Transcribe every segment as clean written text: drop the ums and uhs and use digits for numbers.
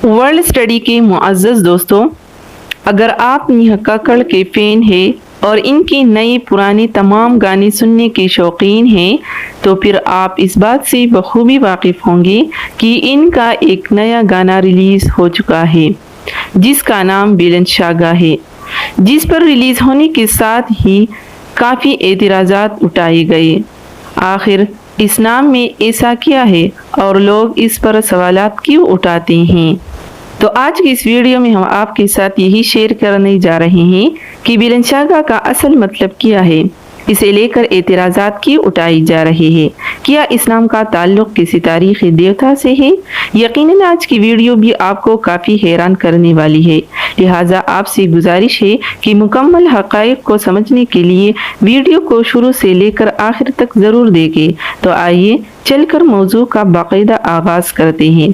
World study के मुअज़्ज़ज़ दोस्तों, अगर आप नेहा कक्कड़ के फ़ैन हैं और इनके नए पुराने तमाम गाने सुनने के शौकीन हैं तो फिर आप इस बात से बखूबी वाकिफ़ होंगे कि इनका एक नया गाना रिलीज़ हो चुका है जिसका नाम बेलेंशागा है, जिस पर रिलीज़ होने के साथ ही काफ़ी एतराज़ात उठाए गए। आखिर इस नाम में ऐसा क्या है और लोग इस पर सवालात क्यों उठाते हैं? तो आज की इस वीडियो में हम आपके साथ यही शेयर करने जा रहे हैं कि बेलेंशागा का असल मतलब क्या है, इसे लेकर एतराज़ात क्यों उठाए जा रहे हैं, क्या इस नाम का ताल्लुक़ किसी तारीख़ी देवता से है? यकीनन आज की वीडियो भी आपको काफ़ी हैरान करने वाली है, लिहाजा आपसे गुजारिश है कि मुकम्मल हक़ाइक़ को समझने के लिए वीडियो को शुरू से लेकर आखिर तक ज़रूर देखें। तो आइए चलकर मौजू का बाकायदा आगाज़ करते हैं।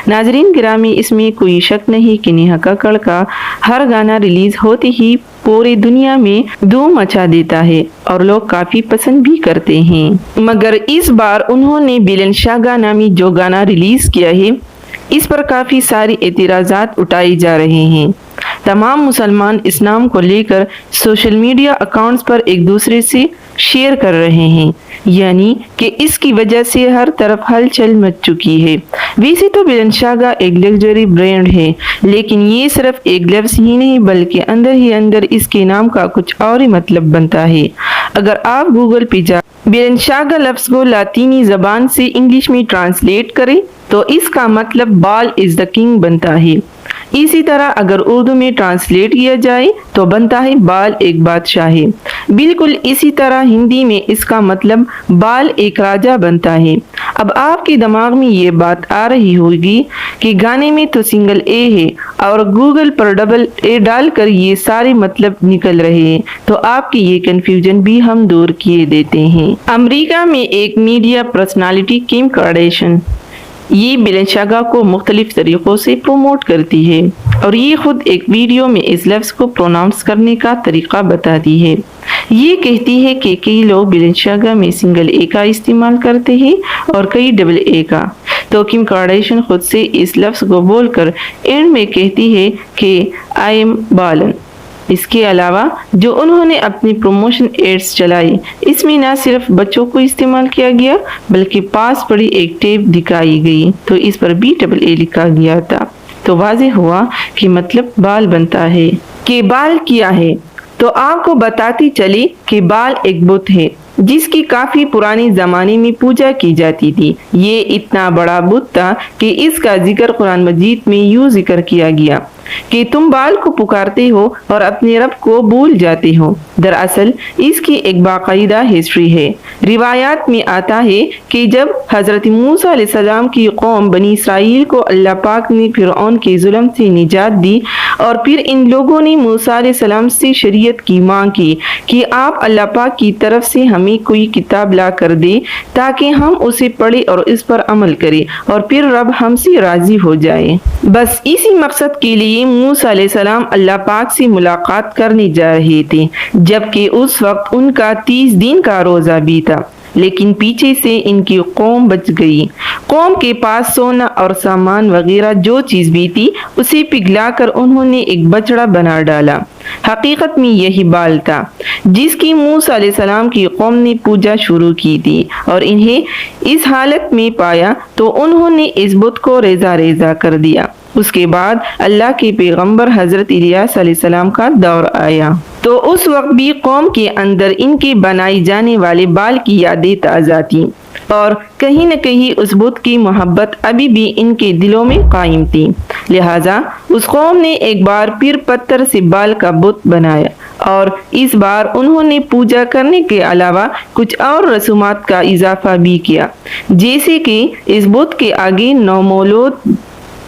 नाज़रीन गिरामी, इसमें कोई शक नहीं कि नेहा कक्कड़ का हर गाना रिलीज़ होते ही पूरी दुनिया में धूम मचा देता है और लोग काफ़ी पसंद भी करते हैं। मगर इस बार उन्होंने बेलेंशागा नामी जो गाना रिलीज़ किया है इस पर काफ़ी सारी एतराज़ात उठाए जा रहे हैं। तमाम मुसलमान इस नाम को लेकर सोशल मीडिया अकाउंट्स पर एक दूसरे से शेयर कर रहे हैं, यानी कि इसकी वजह से हर तरफ हलचल मच चुकी है। वैसे तो बेलेंशागा एक लग्जरी ब्रांड है, लेकिन ये सिर्फ एक लफ्ज़ ही नहीं बल्कि अंदर ही अंदर इसके नाम का कुछ और ही मतलब बनता है। अगर आप गूगल पे जा बेलेंशागा लफ्ज़ को लातीनी ज़बान से इंग्लिश में ट्रांसलेट करें तो इसका मतलब बाल इज़ द किंग बनता है। इसी तरह अगर उर्दू में ट्रांसलेट किया जाए तो बनता है बाल एक बादशाह है। बिल्कुल इसी तरह हिंदी में इसका मतलब बाल एक राजा बनता है। अब आपके दिमाग में ये बात आ रही होगी कि गाने में तो सिंगल ए है और गूगल पर डबल ए डालकर ये सारे मतलब निकल रहे हैं, तो आपकी ये कंफ्यूजन भी हम दूर किए देते हैं। अमेरिका में एक मीडिया पर्सनालिटी किम कार्दाशियन ये बेलेंशागा को मुख्तलिफ तरीक़ों से प्रमोट करती है और ये खुद एक वीडियो में इस लफ्ज़ को प्रोनाउंस करने का तरीक़ा बताती है। ये कहती है कि कई लोग बेलेंशागा में सिंगल ए का इस्तेमाल करते हैं और कई डबल ए का। तो किम कार्दाशियन खुद से इस लफ्ज़ को बोलकर एंड में कहती है कि आई एम बालन। इसके अलावा जो उन्होंने अपनी प्रमोशन एड्स चलाई इसमें न सिर्फ बच्चों को इस्तेमाल किया गया बल्कि पास पड़ी एक टेप दिखाई गई तो इस पर बी डबल ए लिखा गया था। तो वाज़ेह हुआ कि मतलब बाल बनता है। कि बाल क्या है तो आपको बताती चली कि बाल एक बुत है जिसकी काफ़ी पुराने ज़माने में पूजा की जाती थी। ये इतना बड़ा बुत था कि इसका जिक्र कुरान मजीद में यूँ जिक्र किया गया कि तुम बाल को पुकारते हो और अपने रब को भूल जाते हो। दरअसल इसकी एक बाकायदा हिस्ट्री है। रिवायात में आता है कि जब हज़रत मूसा अलैहिस्सलाम की कौम बनी इसराइल को अल्लाह पाक ने फिरऔन के जुल्म से निजात दी और फिर इन लोगों ने मूसा अलैहिस्सलाम से शरीयत की मांग की कि आप अल्लाह पाक की तरफ से हमें कोई किताब ला कर दे ताकि हम उसे पढ़े और इस पर अमल करें और फिर रब हमसे राजी हो जाए। बस इसी मकसद के लिए मूसा अलैहिस्सलाम अल्लाह पाक से मुलाकात करने जा रहे थे, जबकि उस वक्त उनका 30 दिन का रोज़ा भी था। लेकिन पीछे से इनकी कौम बच गई। कौम के पास सोना और सामान वगैरह जो चीज़ भी थी उसे पिघलाकर उन्होंने एक बछड़ा बना डाला। हकीकत में यही बाल था जिसकी मूसा अलैहिस्सलाम की कौम ने पूजा शुरू की थी और इन्हें इस हालत में पाया तो उन्होंने इस बुत को रेजा रेजा कर दिया। उसके बाद अल्लाह के पैगंबर हज़रत इलियास अलैहिस्सलाम का दौर आया तो उस वक्त भी कौम के अंदर इनके बनाए जाने वाले बाल की यादें ताज़ा थी और कहीं न कहीं उस बुत की मोहब्बत अभी भी इनके दिलों में कायम थी। लिहाजा उस कौम ने एक बार फिर पत्थर से बाल का बुत बनाया और इस बार उन्होंने पूजा करने के अलावा कुछ और रसूमात का इजाफा भी किया, जैसे कि इस बुत के आगे नौमौलूद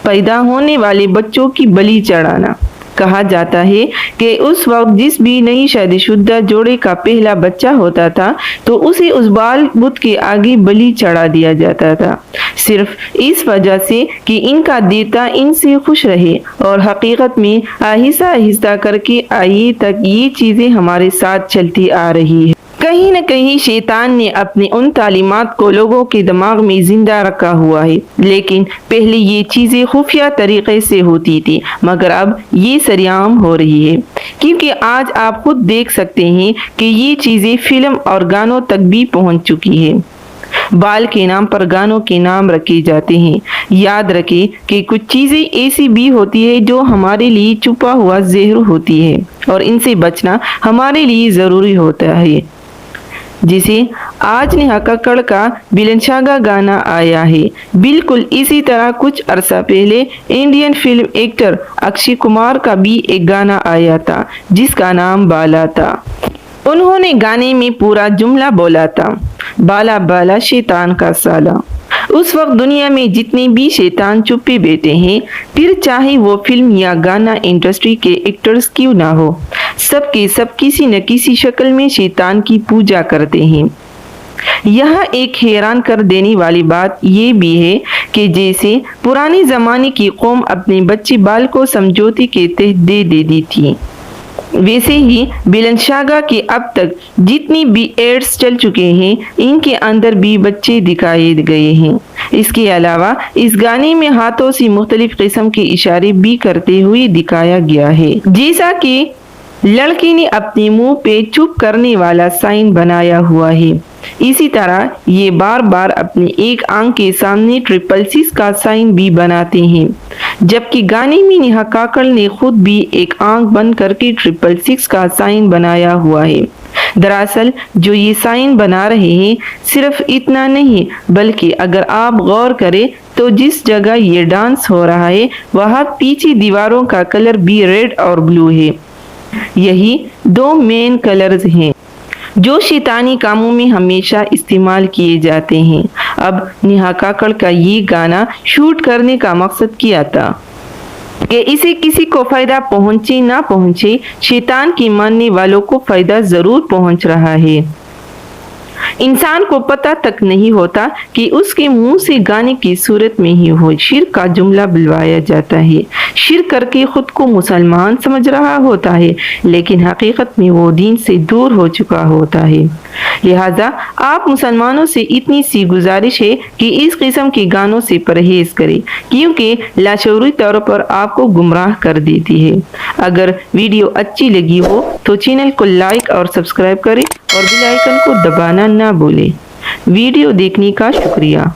पैदा होने वाले बच्चों की बलि चढ़ाना। कहा जाता है कि उस वक्त जिस भी नई शादीशुदा जोड़े का पहला बच्चा होता था तो उसे उस बाल बुत के आगे बलि चढ़ा दिया जाता था, सिर्फ इस वजह से कि इनका देवता इनसे खुश रहे। और हकीकत में आहिस्ता आहिस्ता करके आइए तक ये चीज़ें हमारे साथ चलती आ रही है। कहीं न कहीं शैतान ने अपनी उन तालीमात को लोगों के दिमाग में जिंदा रखा हुआ है, लेकिन पहले ये चीज़ें खुफिया तरीके से होती थी, मगर अब ये सरेआम हो रही है, क्योंकि आज आप खुद देख सकते हैं कि ये चीज़ें फिल्म और गानों तक भी पहुंच चुकी है। बाल के नाम पर गानों के नाम रखे जाते हैं। याद रखें कि कुछ चीज़ें ऐसी भी होती है जो हमारे लिए छुपा हुआ जहर होती है और इनसे बचना हमारे लिए ज़रूरी होता है। जिसे आज नेहा कक्कड़ का बिलनशागा गाना आया है। बिल्कुल इसी तरह कुछ अरसा पहले Indian film actor Akshay Kumar का भी एक गाना आया था जिसका नाम बाला था। उन्होंने गाने में पूरा जुमला बोला था, बाला बाला शैतान का साला। उस वक्त दुनिया में जितने भी शैतान छुपे बैठे हैं, फिर चाहे वो फिल्म या गाना इंडस्ट्री के एक्टर्स क्यों ना हो, सबके सब किसी न किसी शक्ल में शैतान की पूजा करते हैं। यहाँ एक हैरान कर देने वाली बात ये भी है कि जैसे पुराने ज़माने की कौम अपने बच्चे बाल को समझौते के तहत दे देती थी, वैसे ही बिलनशागा के अब तक जितनी भी एड्स चल चुके हैं, इनके अंदर भी बच्चे दिखाए गए हैं। इसके अलावा इस गाने में हाथों से मुख्तलिफ किस्म के इशारे भी करते हुए दिखाया गया है, जैसा कि लड़की ने अपने मुंह पे चुप करने वाला साइन बनाया हुआ है। इसी तरह ये बार बार अपने एक आंख के सामने 666 का साइन भी बनाते हैं, जबकि गाने में नेहा कक्कड़ ने खुद भी एक आंख बंद करके 666 का साइन बनाया हुआ है। दरअसल जो ये साइन बना रहे हैं सिर्फ इतना नहीं, बल्कि अगर आप गौर करें तो जिस जगह ये डांस हो रहा है वहाँ पीछे दीवारों का कलर भी रेड और ब्लू है। यही दो मेन कलर्स हैं जो शैतानी कामों में हमेशा इस्तेमाल किए जाते हैं। अब नेहा कक्कड़ का ये गाना शूट करने का मकसद क्या था कि इसे किसी को फायदा पहुंचे ना पहुंचे, शैतान के मानने वालों को फायदा जरूर पहुंच रहा है। इंसान को पता तक नहीं होता कि उसके मुंह से गाने की सूरत में ही हो शिर्क का जुमला बुलवाया जाता है। शिर्क करके खुद को मुसलमान समझ रहा होता है, लेकिन हकीकत में वो दीन से दूर हो चुका होता है। लिहाजा आप मुसलमानों से इतनी सी गुजारिश है कि इस किस्म के गानों से परहेज करें, क्योंकि लाशऊरी तौर पर आपको गुमराह कर देती है। अगर वीडियो अच्छी लगी हो तो चैनल को लाइक और सब्सक्राइब करें और बेल आइकन को दबाना ना भूलें। वीडियो देखने का शुक्रिया।